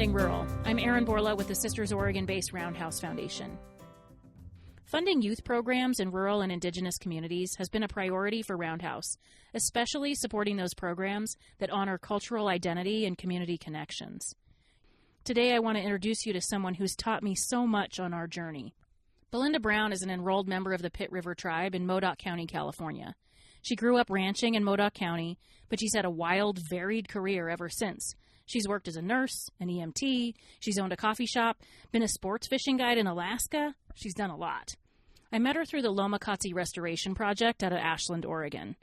Funding Rural. I'm Erin Borla with the Sisters Oregon-based Roundhouse Foundation. Funding youth programs in rural and Indigenous communities has been a priority for Roundhouse, especially supporting those programs that honor cultural identity and community connections. Today I want to introduce you to someone who's taught me so much on our journey. Belinda Brown is an enrolled member of the Pitt River Tribe in Modoc County, California. She grew up ranching in Modoc County, but she's had a wild, varied career ever since. She's worked as a nurse, an EMT, she's owned a coffee shop, been a sports fishing guide in Alaska. She's done a lot. I met her through the Lomakatsi Restoration Project out of Ashland, Oregon.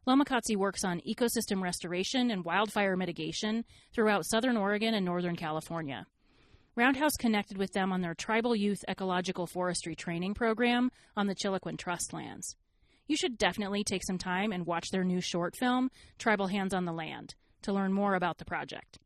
Lomakatsi works on ecosystem restoration and wildfire mitigation throughout southern Oregon and northern California. Roundhouse connected with them on their Tribal Youth Ecological Forestry Training Program on the Chiloquin Trust lands. You should definitely take some time and watch their new short film, Tribal Hands on the Land, to learn more about the project.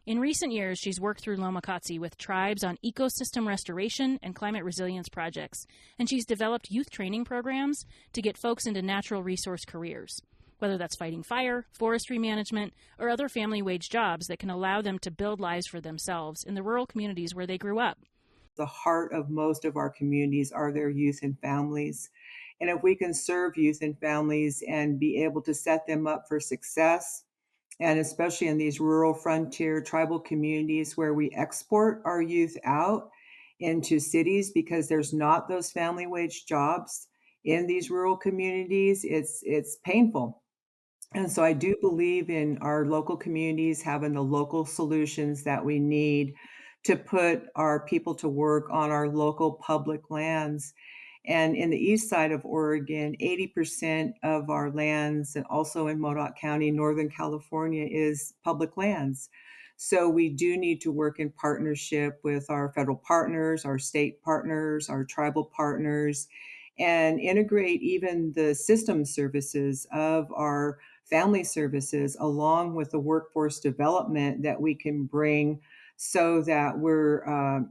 In recent years, she's worked through Lomakatsi with tribes on ecosystem restoration and climate resilience projects, and she's developed youth training programs to get folks into natural resource careers, whether that's fighting fire, forestry management, or other family wage jobs that can allow them to build lives for themselves in the rural communities where they grew up. The heart of most of our communities are their youth and families. And if we can serve youth and families and be able to set them up for success, and especially in these rural frontier tribal communities where we export our youth out into cities because there's not those family wage jobs in these rural communities, it's painful. And so I do believe in our local communities having the local solutions that we need to put our people to work on our local public lands. And in the east side of Oregon, 80% of our lands, and also in Modoc County, Northern California, is public lands. So we do need to work in partnership with our federal partners, our state partners, our tribal partners, and integrate even the system services of our family services along with the workforce development that we can bring so that we're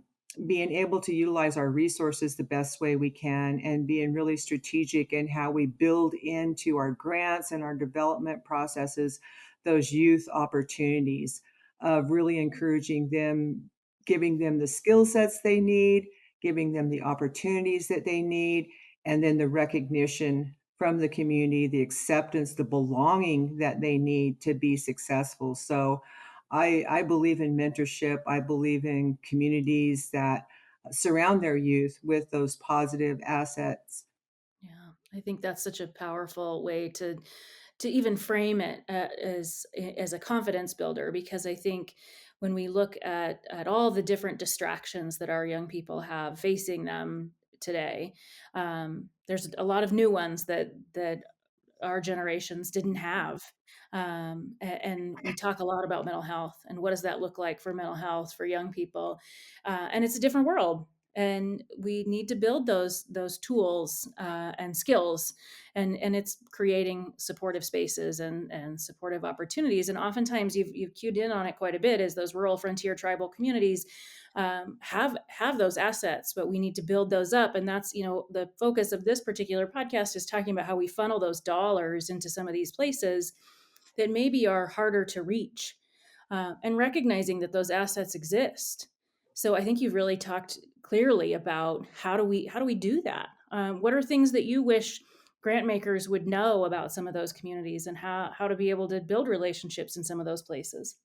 being able to utilize our resources the best way we can and being really strategic in how we build into our grants and our development processes those youth opportunities of really encouraging them, giving them the skill sets they need, giving them the opportunities that they need, and then the recognition from the community, the acceptance, the belonging that they need to be successful. So I believe in mentorship. I believe in communities that surround their youth with those positive assets. Yeah, I think that's such a powerful way to even frame it as a confidence builder, because I think when we look at all the different distractions that our young people have facing them today, there's a lot of new ones that our generations didn't have. And we talk a lot about mental health and what does that look like for mental health for young people. And it's a different world. And we need to build those tools and skills, and it's creating supportive spaces and supportive opportunities. And oftentimes you've cued in on it quite a bit, as those rural frontier tribal communities have those assets, but we need to build those up. And that's, the focus of this particular podcast is talking about how we funnel those dollars into some of these places that maybe are harder to reach, and recognizing that those assets exist. So I think you've really talked clearly about how do we do that? What are things that you wish grant makers would know about some of those communities, and how to be able to build relationships in some of those places?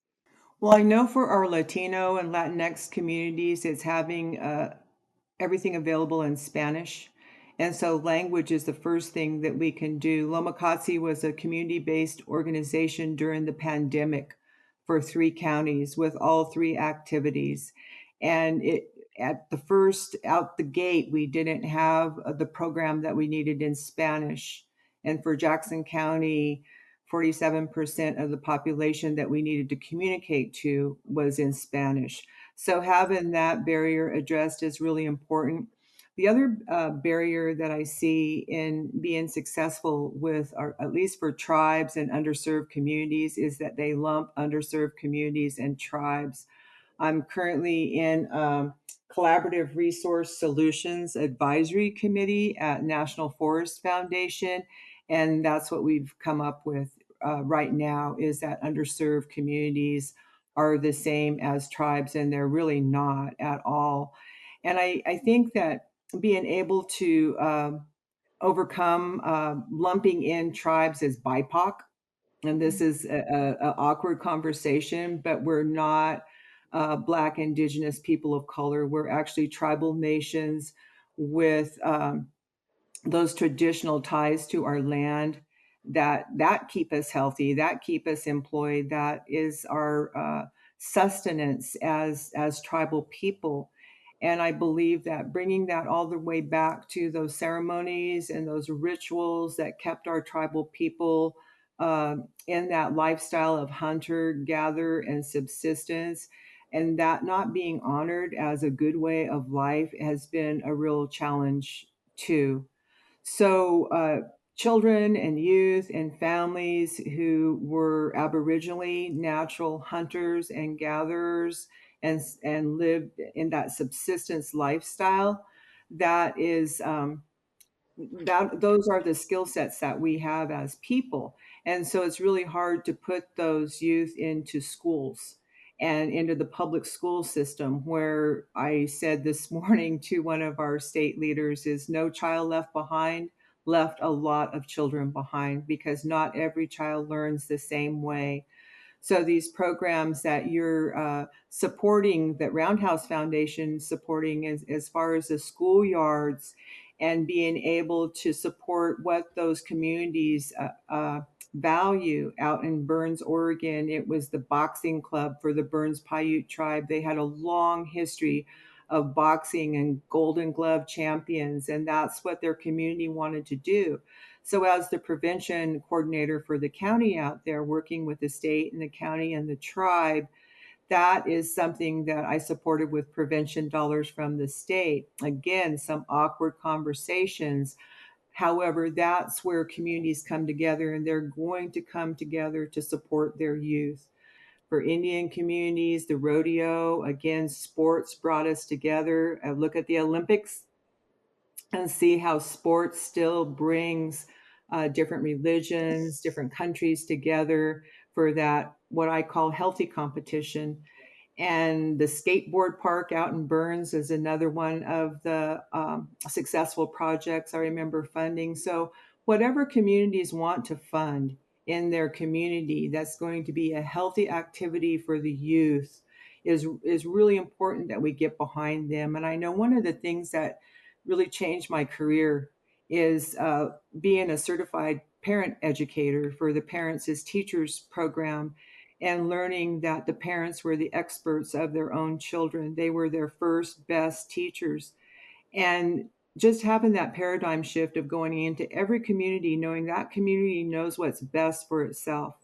Well, I know for our Latino and Latinx communities, it's having everything available in Spanish. And so language is the first thing that we can do. Lomakatsi was a community-based organization during the pandemic for 3 counties with all 3 activities. And at the first out the gate, we didn't have the program that we needed in Spanish. And for Jackson County, 47% of the population that we needed to communicate to was in Spanish. So having that barrier addressed is really important. The other barrier that I see in being successful with, at least for tribes and underserved communities, is that they lump underserved communities and tribes. I'm currently in Collaborative Resource Solutions Advisory Committee at National Forest Foundation, and that's what we've come up with right now, is that underserved communities are the same as tribes, and they're really not at all. And I think that being able to overcome lumping in tribes as BIPOC, and this is a awkward conversation, but we're not Black, Indigenous, people of color. We're actually tribal nations with those traditional ties to our land that keep us healthy, that keep us employed, that is our sustenance as tribal people. And I believe that bringing that all the way back to those ceremonies and those rituals that kept our tribal people in that lifestyle of hunter gather and subsistence, and that not being honored as a good way of life has been a real challenge too. So, children and youth and families who were Aboriginally natural hunters and gatherers and lived in that subsistence lifestyle, that is that those are the skill sets that we have as people. And so it's really hard to put those youth into schools and into the public school system, where I said this morning to one of our state leaders is no child left behind left a lot of children behind, because not every child learns the same way. So these programs that you're supporting, that Roundhouse Foundation supporting, as far as the schoolyards and being able to support what those communities value. Out in Burns, Oregon, it was the boxing club for the Burns Paiute tribe. They had a long history of boxing and Golden Glove champions, and that's what their community wanted to do. So, as the prevention coordinator for the county out there, working with the state and the county and the tribe, that is something that I supported with prevention dollars from the state. Again, some awkward conversations. However, that's where communities come together, and they're going to come together to support their youth. For Indian communities, the rodeo, again, sports brought us together. I look at the Olympics and see how sports still brings different religions, different countries together for that, what I call healthy competition. And the skateboard park out in Burns is another one of the successful projects I remember funding. So, whatever communities want to fund in their community that's going to be a healthy activity for the youth is really important that we get behind them. And I know one of the things that really changed my career is being a certified parent educator for the Parents as Teachers program, and learning that the parents were the experts of their own children. They were their first best teachers. And just having that paradigm shift of going into every community, knowing that community knows what's best for itself.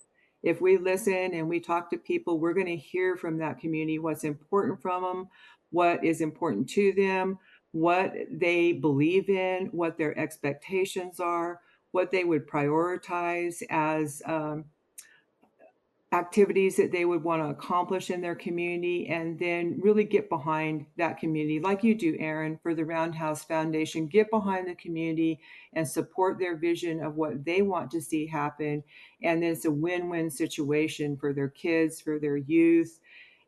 If we listen and we talk to people, we're going to hear from that community what's important from them, what is important to them, what they believe in, what their expectations are, what they would prioritize as activities that they would want to accomplish in their community, and then really get behind that community like you do, Aaron, for the Roundhouse Foundation. Get behind the community and support their vision of what they want to see happen. And it's a win-win situation for their kids, for their youth.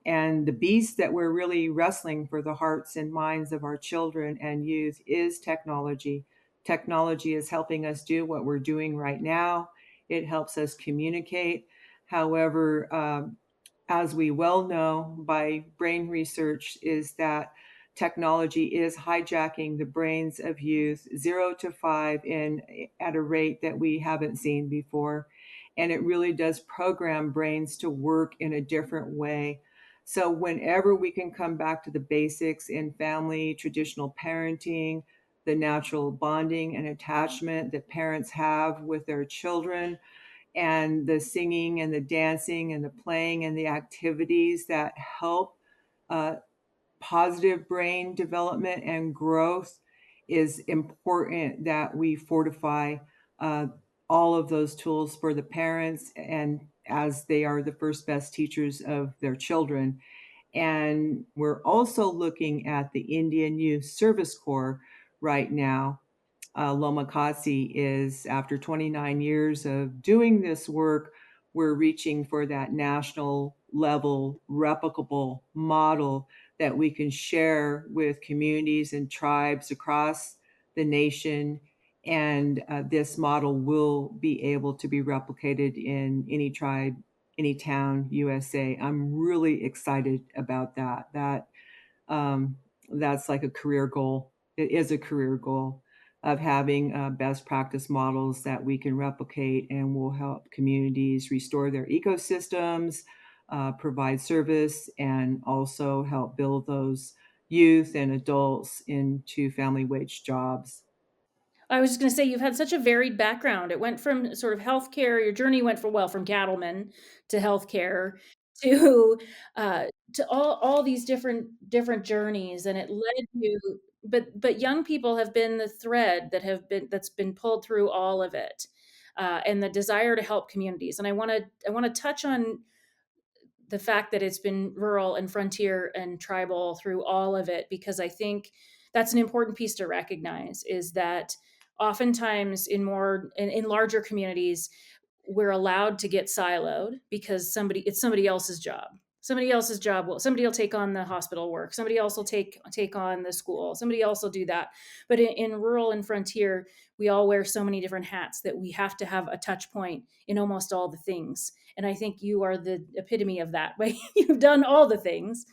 And the beast that we're really wrestling for the hearts and minds of our children and youth is technology. Technology is helping us do what we're doing right now. It helps us communicate. However, as we well know by brain research, is that technology is hijacking the brains of youth 0 to 5 in at a rate that we haven't seen before. And it really does program brains to work in a different way. So whenever we can come back to the basics in family, traditional parenting, the natural bonding and attachment that parents have with their children, and the singing and the dancing and the playing and the activities that help uh, positive brain development and growth, is important that we fortify uh, all of those tools for the parents, and as they are the first best teachers of their children. And we're also looking at the Indian Youth Service Corps right now. Lomakatsi is, after 29 years of doing this work, we're reaching for that national level, replicable model that we can share with communities and tribes across the nation. And this model will be able to be replicated in any tribe, any town, USA. I'm really excited about that. Um, that's like a career goal. It is a career goal of having best practice models that we can replicate and will help communities restore their ecosystems, provide service, and also help build those youth and adults into family wage jobs. I was just going to say, you've had such a varied background. It went from sort of healthcare. Your journey went from, well, from cattlemen to healthcare to all these different journeys, and it led you. But young people have been the thread that's been pulled through all of it, and the desire to help communities. And I want to touch on the fact that it's been rural and frontier and tribal through all of it, because I think that's an important piece to recognize, is that oftentimes in larger communities, we're allowed to get siloed because it's somebody else's job. Somebody will take on the hospital work. Somebody else will take on the school. Somebody else will do that. But in rural and frontier, we all wear so many different hats that we have to have a touch point in almost all the things. And I think you are the epitome of that. But you've done all the things.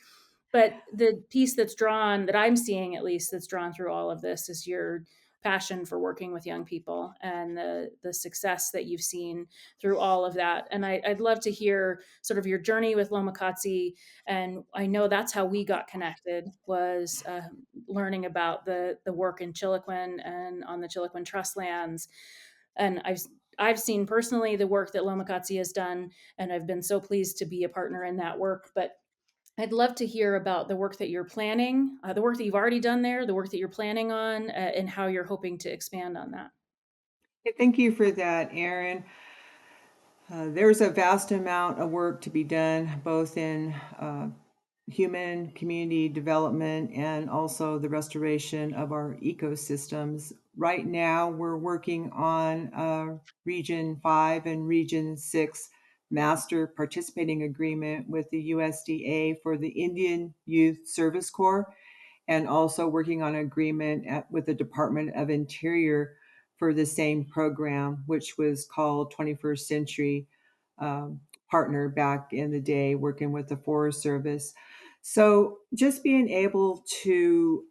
But the piece that I'm seeing at least, that's drawn through all of this, is your passion for working with young people and the success that you've seen through all of that. And I'd love to hear sort of your journey with Lomakatsi. And I know that's how we got connected, was learning about the work in Chiloquin and on the Chiloquin Trust lands. And I've seen personally the work that Lomakatsi has done, and I've been so pleased to be a partner in that work. But I'd love to hear about the work that you're planning, the work that you've already done there, the work that you're planning on, and how you're hoping to expand on that. Thank you for that, Erin. There's a vast amount of work to be done, both in human community development and also the restoration of our ecosystems. Right now, we're working on Region 5 and Region 6 master participating agreement with the USDA for the Indian Youth Service Corps, and also working on an agreement with the Department of Interior for the same program, which was called 21st Century Partner back in the day, working with the Forest Service. So just being able to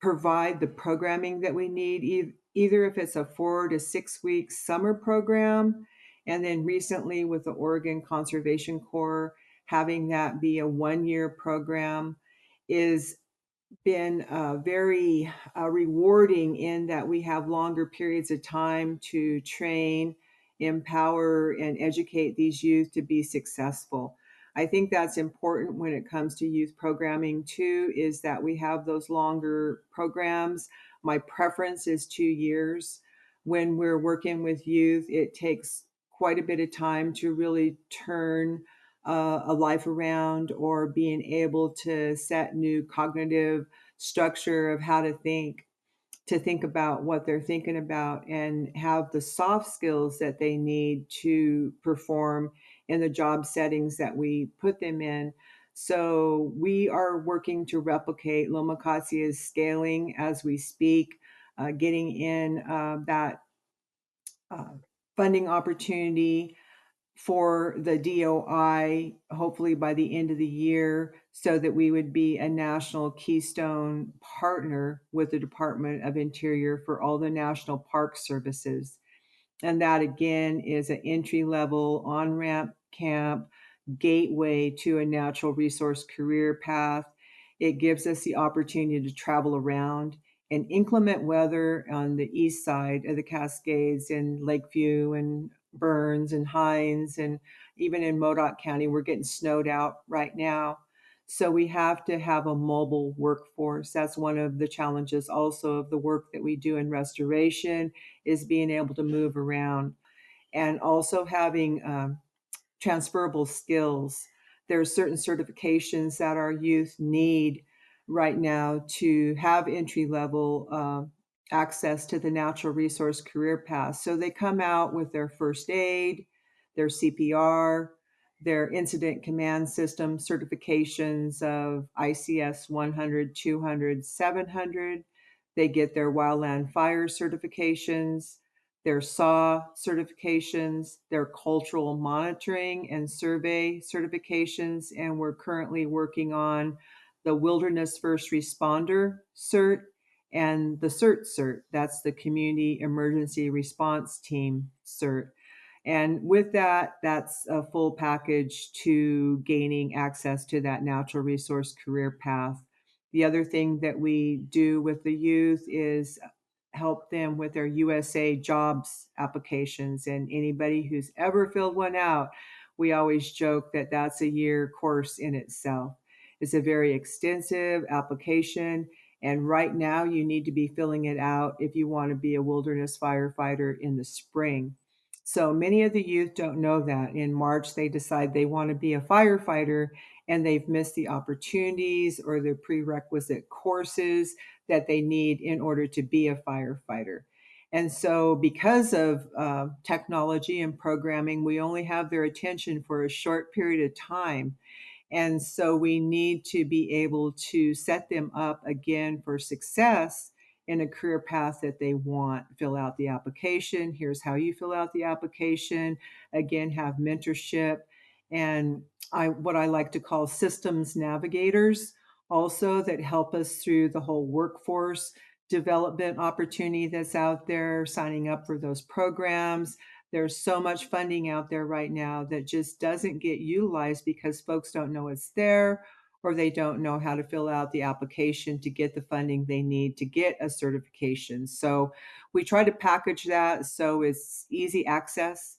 provide the programming that we need, either if it's a 4 to 6 week summer program, and then recently with the Oregon Conservation Corps, having that be a 1 year program, is been very rewarding in that we have longer periods of time to train, empower, and educate these youth to be successful. I think that's important when it comes to youth programming too, is that we have those longer programs. My preference is 2 years. When we're working with youth, it takes quite a bit of time to really turn a life around, or being able to set new cognitive structure of how to think about what they're thinking about, and have the soft skills that they need to perform in the job settings that we put them in. So we are working to replicate. Lomakatsi is scaling as we speak, getting in that uh, funding opportunity for the DOI, hopefully by the end of the year, so that we would be a national keystone partner with the Department of Interior for all the national park services. And that again is an entry level on ramp camp gateway to a natural resource career path. It gives us the opportunity to travel around. And inclement weather on the east side of the Cascades in Lakeview and Burns and Hines, and even in Modoc County, we're getting snowed out right now. So we have to have a mobile workforce. That's one of the challenges also of the work that we do in restoration, is being able to move around, and also having transferable skills. There are certain certifications that our youth need right now to have entry level access to the natural resource career path. So they come out with their first aid, their CPR, their incident command system certifications of ICS 100, 200, 700. They get their wildland fire certifications, their SAW certifications, their cultural monitoring and survey certifications, and we're currently working on the Wilderness First Responder cert and the cert. That's the Community Emergency Response Team cert. And with that, that's a full package to gaining access to that natural resource career path. The other thing that we do with the youth is help them with their USA jobs applications. And anybody who's ever filled one out, we always joke that that's a year course in itself. It's a very extensive application. And right now, you need to be filling it out if you want to be a wilderness firefighter in the spring. So many of the youth don't know that. In March, they decide they want to be a firefighter and they've missed the opportunities or the prerequisite courses that they need in order to be a firefighter. And so, because of technology and programming, we only have their attention for a short period of time. And so we need to be able to set them up again for success in a career path that they want. Fill out the application. Here's how you fill out the application. Again, have mentorship and what I like to call systems navigators also that help us through the whole workforce development opportunity that's out there, signing up for those programs. There's so much funding out there right now that just doesn't get utilized because folks don't know it's there or they don't know how to fill out the application to get the funding they need to get a certification. So we try to package that so it's easy access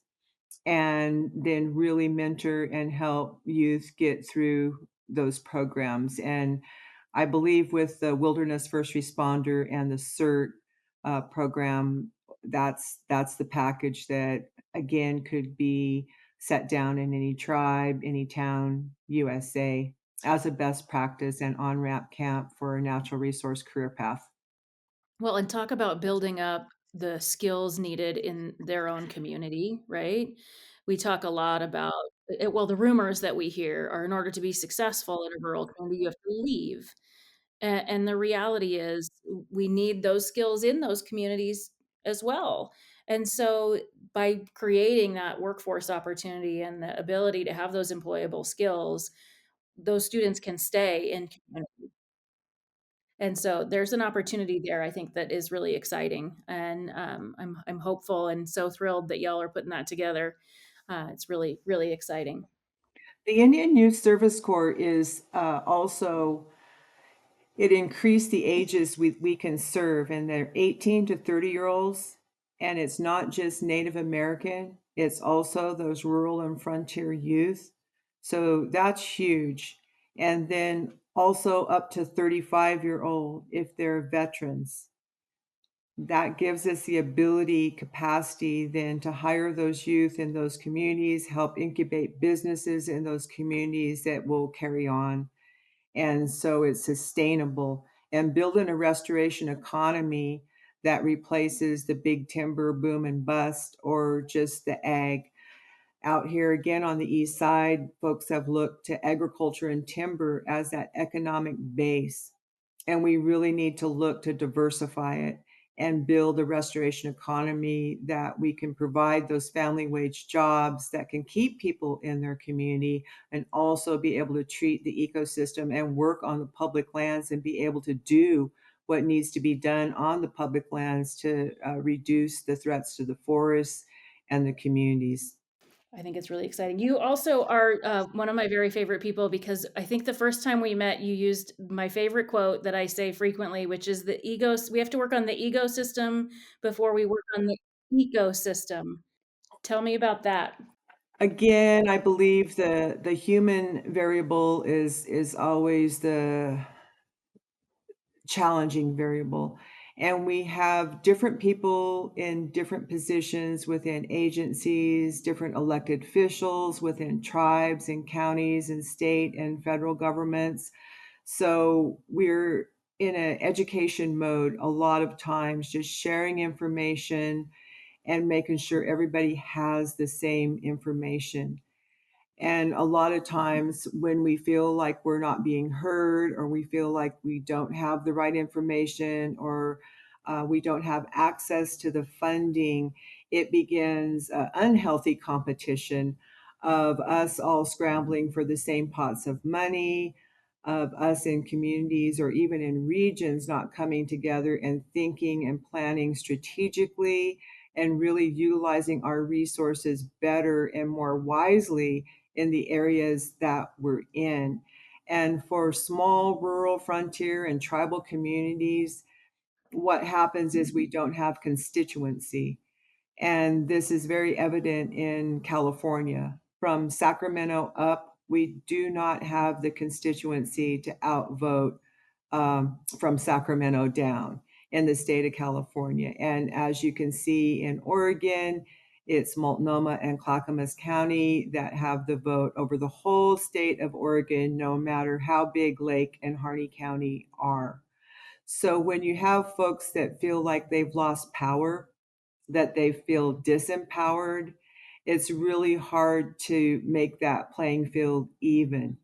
and then really mentor and help youth get through those programs. And I believe with the Wilderness First Responder and the CERT program, that's the package that again could be set down in any tribe, any town, USA, as a best practice and on ramp camp for a natural resource career path. Well, and talk about building up the skills needed in their own community, right? We talk a lot about well, the rumors that we hear are in order to be successful in a rural community, you have to leave. And the reality is we need those skills in those communities as well. And so by creating that workforce opportunity and the ability to have those employable skills, those students can stay in community. And so there's an opportunity there, I think, that is really exciting, and I'm hopeful and so thrilled that y'all are putting that together. It's really really exciting. The Indian Youth Service Corps is also it increased the ages we can serve, and they're 18 to 30-year-olds. And it's not just Native American, it's also those rural and frontier youth. So that's huge. And then also up to 35-year-old if they're veterans. That gives us the ability, capacity then to hire those youth in those communities, help incubate businesses in those communities that will carry on, and so it's sustainable and building a restoration economy that replaces the big timber boom and bust or just the ag. Out here again on the east side, folks have looked to agriculture and timber as that economic base. And we really need to look to diversify it and build a restoration economy that we can provide those family wage jobs that can keep people in their community and also be able to treat the ecosystem and work on the public lands and be able to do what needs to be done on the public lands to reduce the threats to the forests and the communities. I think it's really exciting. You also are one of my very favorite people because I think the first time we met, you used my favorite quote that I say frequently, which is the ego. We have to work on the ecosystem before we work on the ecosystem. Tell me about that. Again, I believe the human variable is always the challenging variable. And we have different people in different positions within agencies, different elected officials within tribes and counties and state and federal governments. So we're in an education mode a lot of times, just sharing information and making sure everybody has the same information. And a lot of times when we feel like we're not being heard, or we feel like we don't have the right information, or we don't have access to the funding, it begins unhealthy competition of us all scrambling for the same pots of money, of us in communities or even in regions not coming together and thinking and planning strategically and really utilizing our resources better and more wisely in the areas that we're in. And for small rural frontier and tribal communities, what happens is we don't have constituency. And this is very evident in California. From Sacramento up, we do not have the constituency to outvote from Sacramento down in the state of California. And as you can see in Oregon, it's Multnomah and Clackamas County that have the vote over the whole state of Oregon, no matter how big Lake and Harney County are. So when you have folks that feel like they've lost power, that they feel disempowered, it's really hard to make that playing field even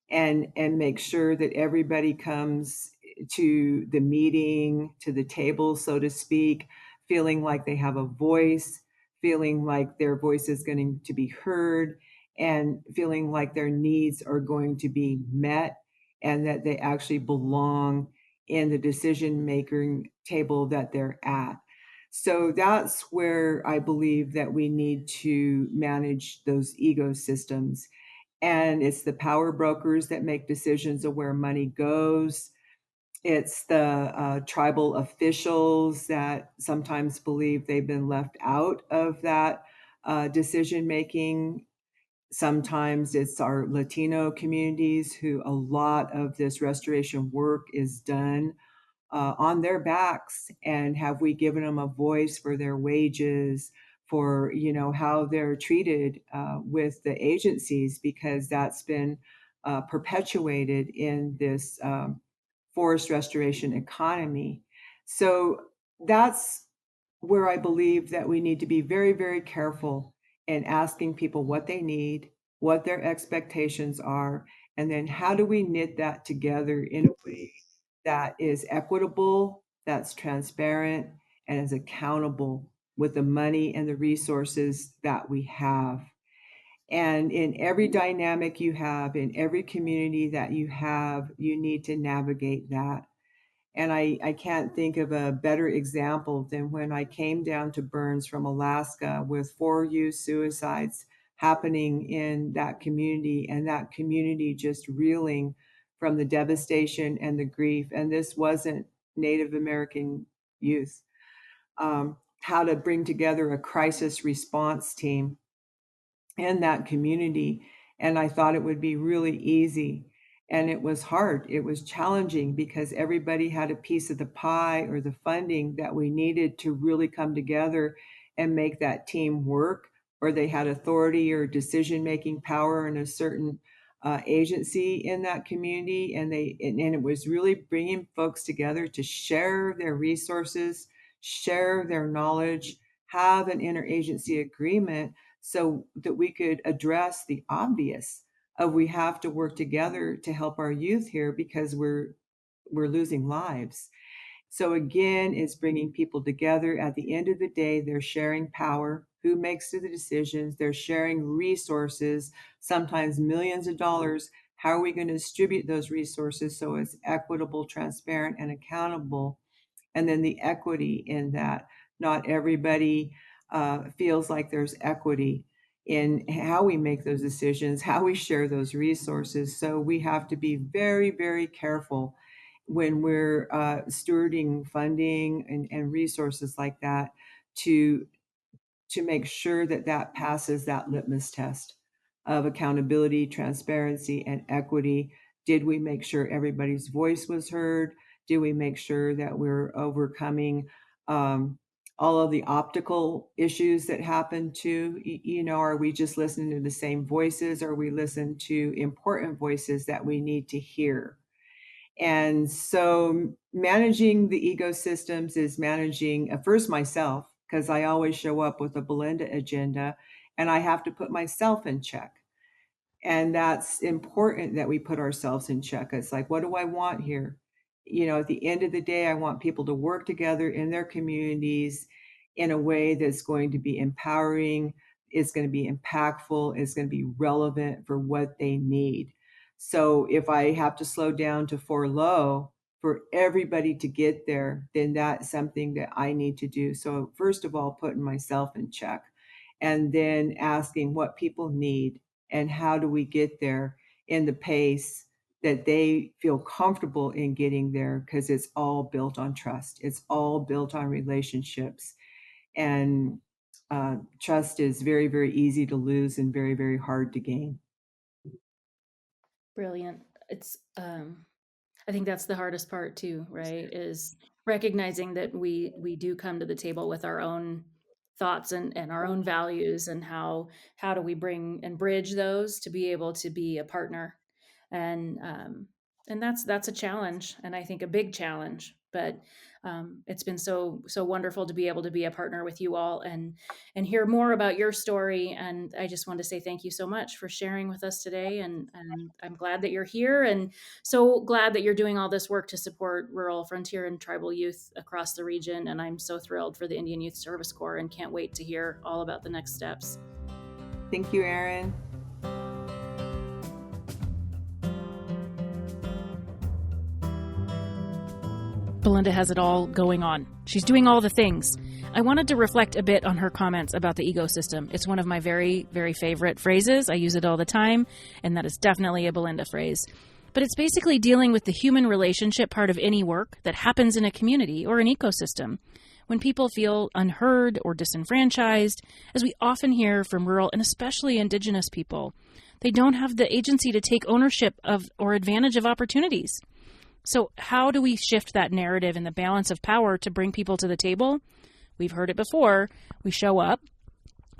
and make sure that everybody comes to the meeting, to the table, so to speak, feeling like they have a voice, feeling like their voice is going to be heard, and feeling like their needs are going to be met, and that they actually belong in the decision making table that they're at. So that's where I believe that we need to manage those ecosystems. And it's the power brokers that make decisions of where money goes. It's the tribal officials that sometimes believe they've been left out of that decision making. Sometimes it's our Latino communities who a lot of this restoration work is done on their backs, and have we given them a voice for their wages, for how they're treated with the agencies, because that's been perpetuated in this forest restoration economy. So that's where I believe that we need to be very, very careful in asking people what they need, what their expectations are, and then how do we knit that together in a way that is equitable, that's transparent, and is accountable with the money and the resources that we have. And in every dynamic you have, in every community that you have, you need to navigate that. And I can't think of a better example than when I came down to Burns from Alaska with 4 youth suicides happening in that community, and that community just reeling from the devastation and the grief. And this wasn't Native American youth. How to bring together a crisis response team in that community. And I thought it would be really easy. And it was hard. It was challenging because everybody had a piece of the pie or the funding that we needed to really come together and make that team work, or they had authority or decision making power in a certain agency in that community. And it was really bringing folks together to share their resources, share their knowledge, have an interagency agreement so that we could address the obvious of we have to work together to help our youth here because we're losing lives. So again, it's bringing people together. At the end of the day, they're sharing power. Who makes the decisions? They're sharing resources, sometimes millions of dollars. How are we going to distribute those resources so it's equitable, transparent, and accountable? And then the equity in that. Not everybody feels like there's equity in how we make those decisions, how we share those resources. So we have to be very, very careful when we're stewarding funding and resources like that to make sure that that passes that litmus test of accountability, transparency, and equity. Did we make sure everybody's voice was heard? Do we make sure that we're overcoming all of the optical issues that happen to, are we just listening to the same voices, or we listen to important voices that we need to hear? And so managing the ecosystems is managing first myself, because I always show up with a Belinda agenda and I have to put myself in check. And that's important that we put ourselves in check. It's like, what do I want here? At the end of the day, I want people to work together in their communities in a way that's going to be empowering, is going to be impactful, is going to be relevant for what they need. So if I have to slow down to 4 low for everybody to get there, then that's something that I need to do. So first of all, putting myself in check, and then asking what people need and how do we get there in the pace that they feel comfortable in getting there, because it's all built on trust. It's all built on relationships. And trust is very, very easy to lose and very, very hard to gain. Brilliant. It's I think that's the hardest part too, right? Is recognizing that we do come to the table with our own thoughts and our own values, and how do we bring and bridge those to be able to be a partner. And that's a challenge, and I think a big challenge. But it's been so wonderful to be able to be a partner with you all and hear more about your story. And I just want to say thank you so much for sharing with us today. And I'm glad that you're here, and so glad that you're doing all this work to support rural, frontier, and tribal youth across the region. And I'm so thrilled for the Indian Youth Service Corps and can't wait to hear all about the next steps. Thank you, Erin. Belinda has it all going on. She's doing all the things. I wanted to reflect a bit on her comments about the ecosystem. It's one of my very, very favorite phrases. I use it all the time, and that is definitely a Belinda phrase. But it's basically dealing with the human relationship part of any work that happens in a community or an ecosystem. When people feel unheard or disenfranchised, as we often hear from rural and especially Indigenous people, they don't have the agency to take ownership of or advantage of opportunities. So how do we shift that narrative and the balance of power to bring people to the table? We've heard it before. We show up,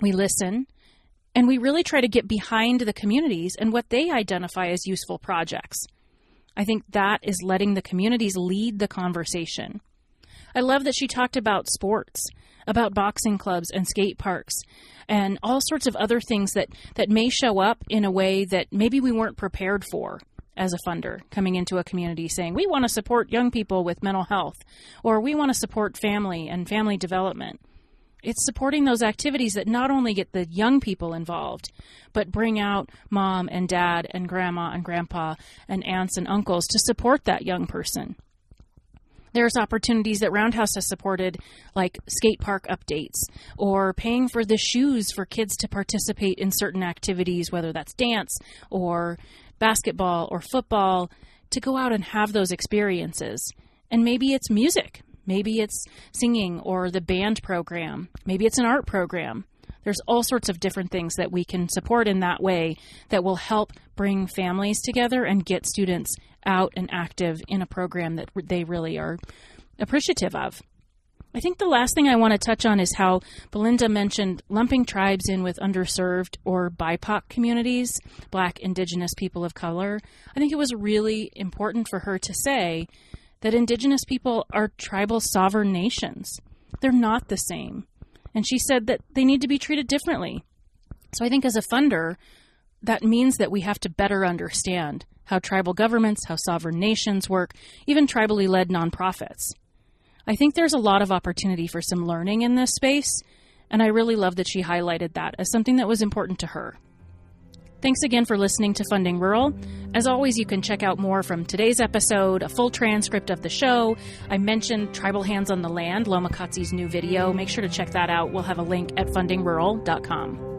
we listen, and we really try to get behind the communities and what they identify as useful projects. I think that is letting the communities lead the conversation. I love that she talked about sports, about boxing clubs and skate parks, and all sorts of other things that may show up in a way that maybe we weren't prepared for as a funder coming into a community saying, we want to support young people with mental health, or we want to support family and family development. It's supporting those activities that not only get the young people involved, but bring out mom and dad and grandma and grandpa and aunts and uncles to support that young person. There's opportunities that Roundhouse has supported, like skate park updates, or paying for the shoes for kids to participate in certain activities, whether that's dance or basketball or football, to go out and have those experiences. And maybe it's music, maybe it's singing or the band program, maybe it's an art program. There's all sorts of different things that we can support in that way that will help bring families together and get students out and active in a program that they really are appreciative of. I think the last thing I want to touch on is how Belinda mentioned lumping tribes in with underserved or BIPOC communities, Black, Indigenous people of color. I think it was really important for her to say that Indigenous people are tribal sovereign nations. They're not the same. And she said that they need to be treated differently. So I think as a funder, that means that we have to better understand how tribal governments, how sovereign nations work, even tribally led nonprofits. I think there's a lot of opportunity for some learning in this space, and I really love that she highlighted that as something that was important to her. Thanks again for listening to Funding Rural. As always, you can check out more from today's episode, a full transcript of the show. I mentioned Tribal Hands on the Land, Lomakatsi's new video. Make sure to check that out. We'll have a link at fundingrural.com.